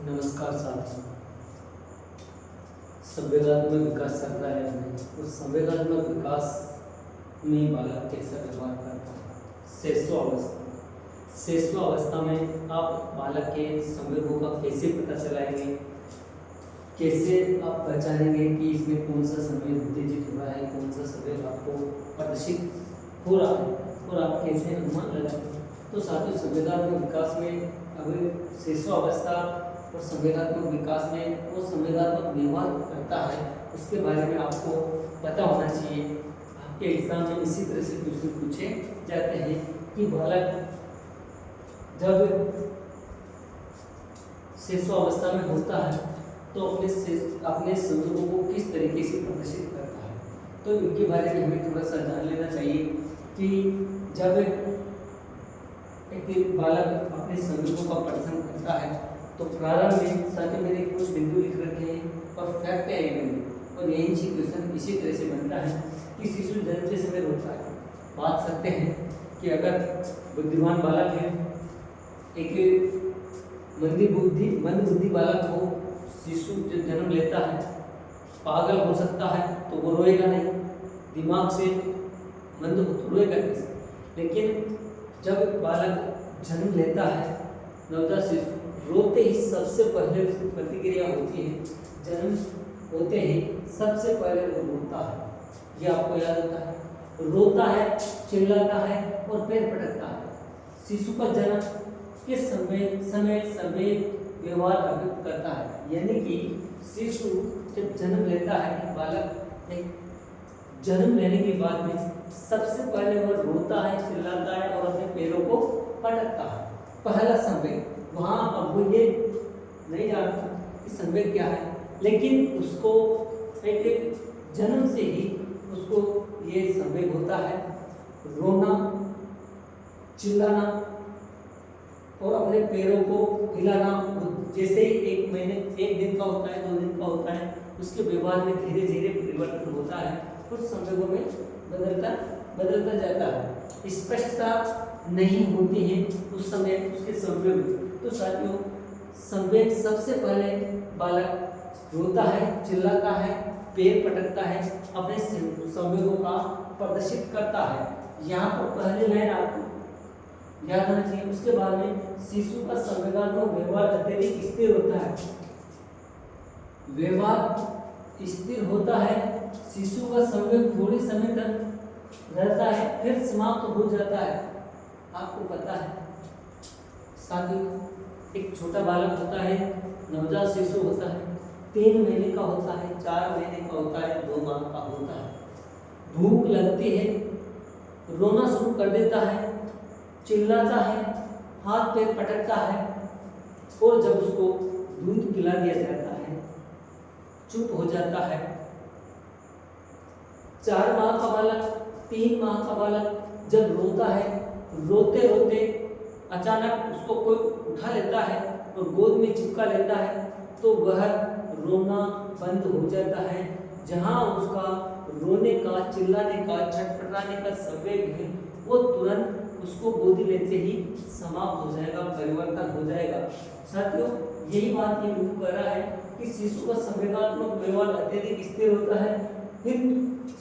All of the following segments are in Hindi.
नमस्कार साथियों। संवेगात्मक विकास चल रहा है हमें। उस संवेगात्मक विकास में बालक कैसा व्यवहार करता है। शेषवा अवस्था में आप बालक के संवेगों का कैसे पता चलाएंगे, कैसे आप पहचानेंगे कि इसमें कौन सा संवेग उत्तेजित हो रहा है, कौन सा संवेग आपको प्रदर्शित हो रहा है और आप कैसे अनुमान लगाएंगे। तो साथियों, संवेगात्मक विकास में अभी शेषवा अवस्था और संवेगात्मक विकास में वो संवेगात्मक व्यवहार करता है, उसके बारे में आपको पता होना चाहिए। आपके एग्जाम में इसी तरह से क्वेश्चन पूछे जाते हैं कि बालक जब शेषवा अवस्था में होता है तो अपने संवेगों को किस तरीके से प्रदर्शित करता है। तो इनके बारे में हमें थोड़ा सा जान लेना चाहिए कि जब एक बालक अपने संवेगों का प्रदर्शन करता है तो प्रारंभ में साथ ही मैंने कुछ बिंदु लिख रखे हैं और फैक्ट है ये बिंदु, और यही क्वेश्चन इसी तरह से बनता है कि शिशु जन्मते समय रोता है। बात करते हैं कि अगर बुद्धिमान बालक है, एक मंद बुद्धि बालक हो, शिशु जब जन्म लेता है पागल हो सकता है तो वो रोएगा नहीं, दिमाग से मंद हो रोएगा कैसे। लेकिन जब बालक जन्म लेता है, नवजात शिशु रोते ही सबसे पहले उसकी प्रतिक्रिया होती है, जन्म होते ही सबसे पहले वो रोता है। ये आपको याद होता है, रोता है, चिल्लाता है और पैर पटकता है। शिशु का जन्म किस समय व्यवहार अभिव्यक्त करता है, यानी कि शिशु जब जन्म लेता है, बालक एक जन्म लेने के बाद में सबसे पहले वो रोता है, चिल्लाता है और अपने पैरों को पटकता है। पहला संवेग वहाँ अब वो ये नहीं जानता कि संवेग क्या है, लेकिन उसको एक जन्म से ही उसको ये संवेग होता है, रोना, चिल्लाना और अपने पैरों को हिलाना। जैसे ही एक दिन का होता है, 2 दिन का होता है, उसके व्यवहार में धीरे धीरे परिवर्तन होता है, कुछ संवेगों में बदलता जाता है। स्पष्टता नहीं होती है उस समय उसके संवेग। तो साथियों, संवेग सबसे पहले बालक रोता है, चिल्लाता है, पैर पटकता है, अपने संवेगों का प्रदर्शित करता है। यहाँ पर पहले लाइन आपको याद होना चाहिए। उसके बाद में शिशु का संवेगात्मक व्यवहार अत्यधिक स्थिर होता है। व्यवहार स्थिर होता है, शिशु का संवेग थोड़े समय तक रहता है, फिर समाप्त हो जाता है। आपको पता है साथियों, एक छोटा बालक होता है, नवजात शिशु होता है, 3 महीने का होता है, 4 महीने का होता है, 2 माह का होता है। भूख लगती है, रोना शुरू कर देता है, चिल्लाता है, हाथ पैर पटकता है और जब उसको दूध पिला दिया जाता है चुप हो जाता है। 4 माह का बालक, 3 माह का बालक जब रोता है, रोते रोते अचानक उसको कोई उठा लेता है और गोद में चिपका लेता है तो वह रोना बंद हो जाता है। जहां उसका रोने का, चिल्लाने का, छटपटाने का संवेग है, वो तुरंत उसको गोदी लेते ही समाप्त हो जाएगा, परिवर्तन हो जाएगा। साथियों, यही बात ये बिंदु कर रहा है कि शिशु का संवेगात्मक व्यवहार अत्यधिक स्थिर होता है, फिर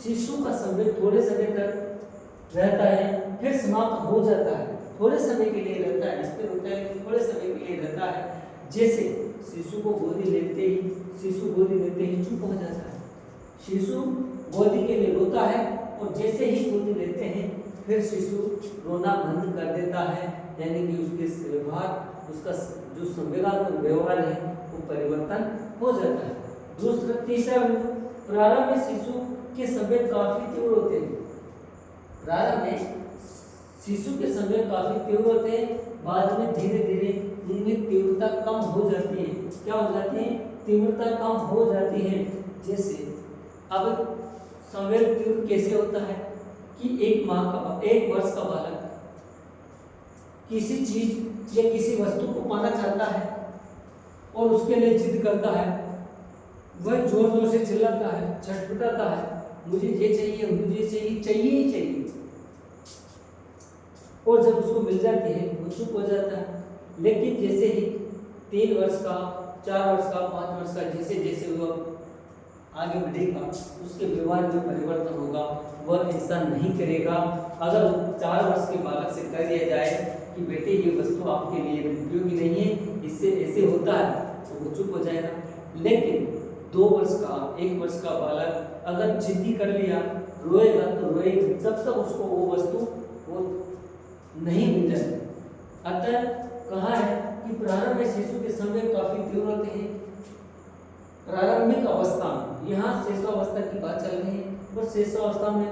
शिशु का संवेग थोड़े समय तक रहता है, फिर समाप्त हो जाता है। थोड़े समय के लिए रहता है, स्थिर होता है, लेकिन थोड़े समय के लिए रहता है। जैसे शिशु गोदी लेते ही चुप हो जाता है। शिशु गोदी के लिए रोता है और जैसे ही गोदी लेते हैं फिर शिशु रोना बंद कर देता है, यानी कि उसके व्यवहार, उसका जो संवेगात्मक व्यवहार है वो परिवर्तन हो जाता है। तीसरा, प्रारंभ में शिशु के संवेग काफी तीव्र होते हैं। प्रारंभ में शिशु के संवेग काफी तीव्र होते हैं, बाद में धीरे धीरे उनमें तीव्रता कम हो जाती है। क्या हो जाती है? तीव्रता कम हो जाती है। जैसे अब संवेग तीव्र कैसे होता है कि 1 वर्ष का बालक किसी चीज या किसी वस्तु को पाना चाहता है और उसके लिए जिद करता है, वह जोर जोर से चिल्लाता है, छटपटाता है, मुझे ये चाहिए, मुझे चाहिए ही चाहिए। और जब उसको मिल जाती है वो चुप हो जाता है। लेकिन जैसे ही 3 वर्ष का 4 वर्ष का, 5 वर्ष का, जैसे जैसे वो आगे बढ़ेगा उसके व्यवहार में परिवर्तन होगा, वह ऐसा नहीं करेगा। अगर 4 वर्ष के बालक से कह दिया जाए कि बेटे ये वस्तु आपके लिए उपयोगी नहीं है, इससे ऐसे होता है, तो वो चुप हो जाएगा। लेकिन 2 वर्ष का, 1 वर्ष का बालक अगर जिद्दी कर लिया, रोएगा तो रोएगा जब तक उसको वो वस्तु वो नहीं मिल जाए। अतः कहा है कि प्रारंभ में शिशु के समय काफी तीव्र होते हैं। प्रारंभिक अवस्था में, यहाँ शिशुअवस्था की बात चल रही है, और शिशुअवस्था में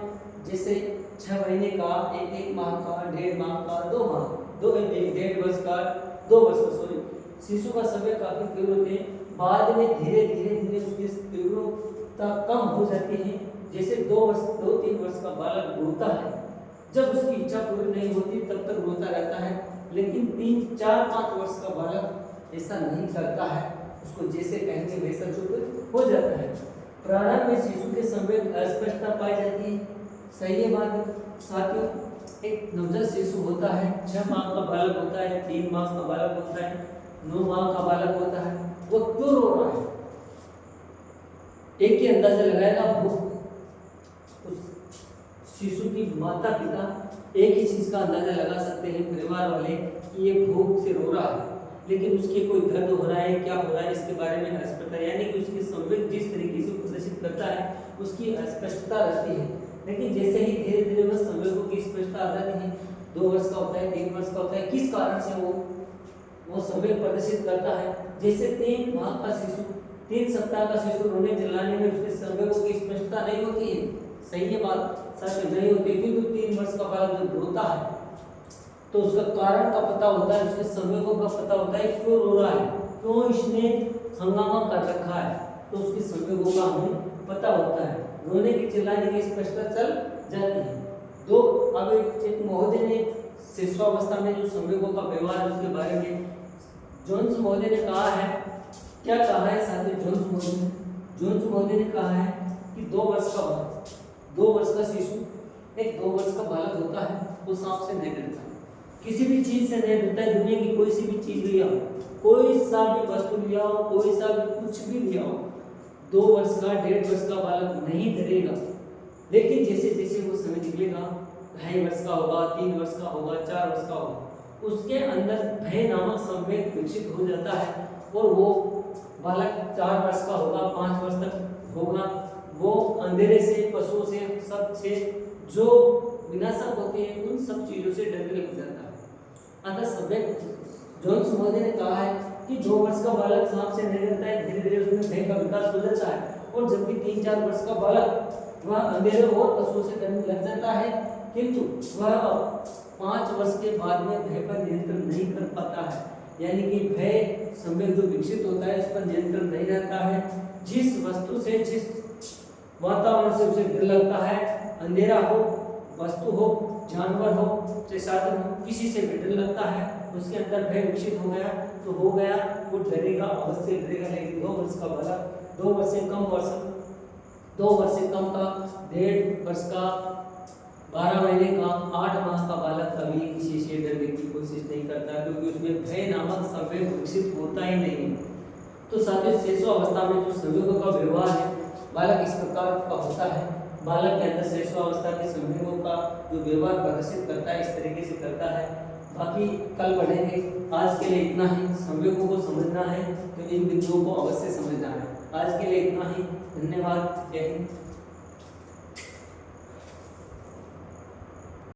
जैसे 6 महीने का, 1 माह का, 1.5 माह का, 2 माह, 1.5 वर्ष का, 2 वर्ष का, सॉरी, शिशु का समय काफी तीव्र होते हैं। बाद में धीरे धीरे उसकी तीव्रता कम हो जाती है। जैसे 2-3 वर्ष का बालक रोता है, जब उसकी इच्छा पूरी नहीं होती तब तक रोता रहता है। लेकिन 3-4-5 वर्ष का बालक ऐसा नहीं करता है, उसको जैसे कहेंगे वैसा चुप हो जाता है। प्रारंभ में शिशु के समय अस्पष्टता पाई जाती है, सही है बात साथियों। एक नवजात शिशु होता है, 6 माह का बालक होता है, 3 माह का बालक होता है, 9 माह का बालक होता है, वो क्यों रो रहा है? एक ही अंदाजा लगाएगा, भूख। शिशु की माता पिता एक ही चीज का अंदाजा लगा सकते हैं, परिवार वाले, कि ये भूख से रो रहा है, लेकिन उसके कोई दर्द हो रहा है, क्या हो रहा है, इसके बारे में अस्पष्टता, यानी कि उसकी संवेद जिस तरीके से प्रदर्शित करता है उसकी अस्पष्टता रहती है। लेकिन जैसे ही धीरे धीरे वह संवेदों की स्पष्टता आ जाती है, 2 वर्ष का होता है, 3 वर्ष का होता है, किस कारण से वो संवेद प्रदर्शित करता है। जैसे 3 माह का शिशु, 3 सप्ताह का शिशु रोने चिल्लाने में उसके संवेदों की स्पष्टता नहीं होती है, सही है बात, सच नहीं होती। क्योंकि 3 वर्ष का बालक जब रोता है तो उसका कारण का पता होता है, उसके संवेदों का पता होता है, क्यों रो रहा है, क्यों इसने हंगामा कर रखा है, तो उसके संवेदों का हमें पता होता है। रोने की चिल्लाने की स्पष्टता चल जाती है। अब एक महोदय ने शिशुअवस्था में जो संवेदों का व्यवहार है उसके बारे में जोन्स महोदय ने कहा है, क्या कहा है साथियों? जोन्स महोदय ने कहा है कि 2 वर्ष का शिशु, एक 2 वर्ष का बालक होता है, वो सांप से नहीं डरता, किसी भी चीज से नहीं डरता है। दुनिया की कोई सी भी चीज लिया हो, कोई सा भी वस्तु लिया हो, कोई सा भी कुछ भी लिया हो, 2 वर्ष का, 1.5 वर्ष का बालक नहीं डरेगा। लेकिन जैसे जैसे वो समय निकलेगा, 2.5 वर्ष का होगा, 3 वर्ष का होगा, 4 वर्ष का होगा, उसके अंदर भय नामक संवेद विकसित हो जाता है, और वो बालक 4 वर्ष का होगा, 5 वर्ष तक होगा, वो अंधेरे से, पशुओं से, सब से जो विनाशक होते हैं उन सब चीजों से डरने लग जाता है। अतः संवेद, जोन्स महोदय ने कहा है कि 2 वर्ष का बालक सांप से नहीं डरता है, धीरे धीरे उसमें भय का विकास हो जाता है, और जबकि 3-4 वर्ष का बालक वह अंधेरे और पशुओं से डरने लग जाता है, किंतु वह 5 वर्ष के बाद में भय पर नियंत्रण नहीं कर पाता है। यानी कि भय संवेद जो विकसित होता है उस पर नियंत्रण नहीं रहता है। जिस वस्तु से, जिस वातावरण से उसे डर लगता है, अंधेरा हो, वस्तु हो, जानवर हो, चाहे साधन हो, किसी से भी डर लगता है, उसके अंदर भय विकसित हो गया तो हो गया, वो डरेगा, अवश्य डरेगा। लेकिन 2 वर्ष का बालक, 2 वर्ष से कम का, 1.5 वर्ष का, 12 महीने का, 8 माह का बालक कभी किसी से डरने की कोशिश नहीं करता, क्योंकि उसमें भय नामक संवेद विकसित होता ही नहीं। तो साथियों, शिशुअवस्था में जो संवेदों का व्यवहार है, बालक इस प्रकार का होता है। बालक के अंदर शिशुअवस्था के संवेदों का जो व्यवहार प्रदर्शित करता है, इस तरीके से करता है। बाकी कल पढ़ेंगे। आज के लिए इतना ही। संवेदों को समझना है तो इन बिंदुओं को अवश्य समझना है। आज के लिए इतना ही। धन्यवाद। जय हिंद।